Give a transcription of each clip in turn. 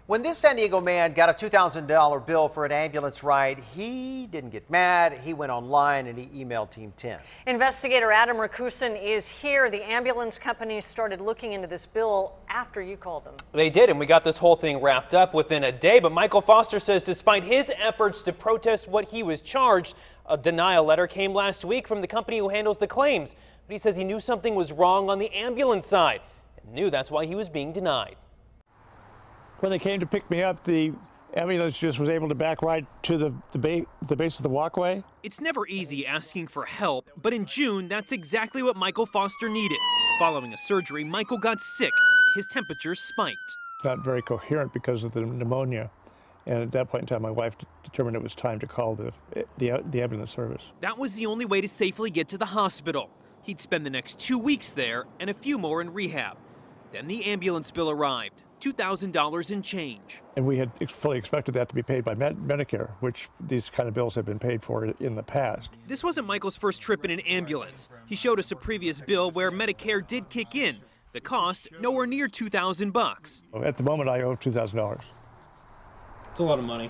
When this San Diego man got a $2,000 bill for an ambulance ride, he didn't get mad. He went online and he emailed Team 10. Investigator Adam Rakusin is here. The ambulance company started looking into this bill after you called them. They did, and we got this whole thing wrapped up within a day. But Michael Foster says despite his efforts to protest what he was charged, a denial letter came last week from the company who handles the claims. But he says he knew something was wrong on the ambulance side and knew that's why he was being denied. When they came to pick me up, the ambulance just was able to back right to the base of the walkway. It's never easy asking for help, but in June, that's exactly what Michael Foster needed. Following a surgery, Michael got sick. His temperature spiked. Not very coherent because of the pneumonia. And at that point in time, my wife determined it was time to call the ambulance service. That was the only way to safely get to the hospital. He'd spend the next 2 weeks there and a few more in rehab. Then the ambulance bill arrived. $2,000 in change. And we had fully expected that to be paid by Medicare, which these kind of bills have been paid for in the past. This wasn't Michael's first trip in an ambulance. He showed us a previous bill where Medicare did kick in. The cost, nowhere near $2,000. At the moment, I owe $2,000. It's a lot of money.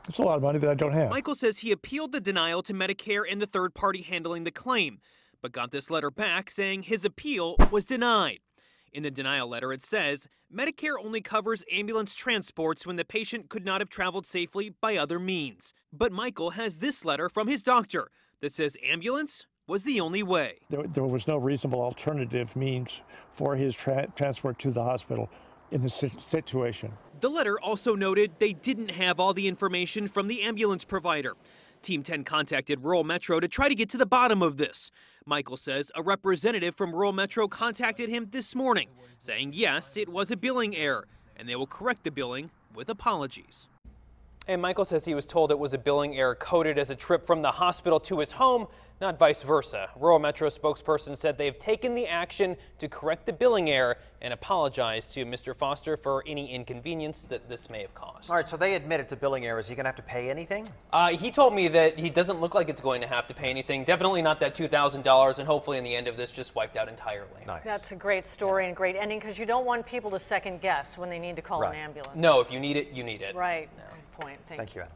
It's a lot of money that I don't have. Michael says he appealed the denial to Medicare and the third party handling the claim, but got this letter back saying his appeal was denied. In the denial letter, it says, Medicare only covers ambulance transports when the patient could not have traveled safely by other means. But Michael has this letter from his doctor that says ambulance was the only way. There was no reasonable alternative means for his transport to the hospital in this situation. The letter also noted they didn't have all the information from the ambulance provider. Team 10 contacted Rural Metro to try to get to the bottom of this. Michael says a representative from Rural Metro contacted him this morning, saying yes, it was a billing error, and they will correct the billing with apologies. And Michael says he was told it was a billing error coded as a trip from the hospital to his home, not vice versa. Rural Metro spokesperson said they've taken the action to correct the billing error and apologize to Mr. Foster for any inconvenience that this may have caused. All right, so they admit it's a billing error. Is he going to have to pay anything? He told me that he doesn't look like it's going to have to pay anything. Definitely not that $2,000, and hopefully in the end of this just wiped out entirely. Nice. That's a great story and a great ending because you don't want people to second guess when they need to call Right. an ambulance. No, if you need it, you need it. Right. Good point. Thank you. Thank you, Adam.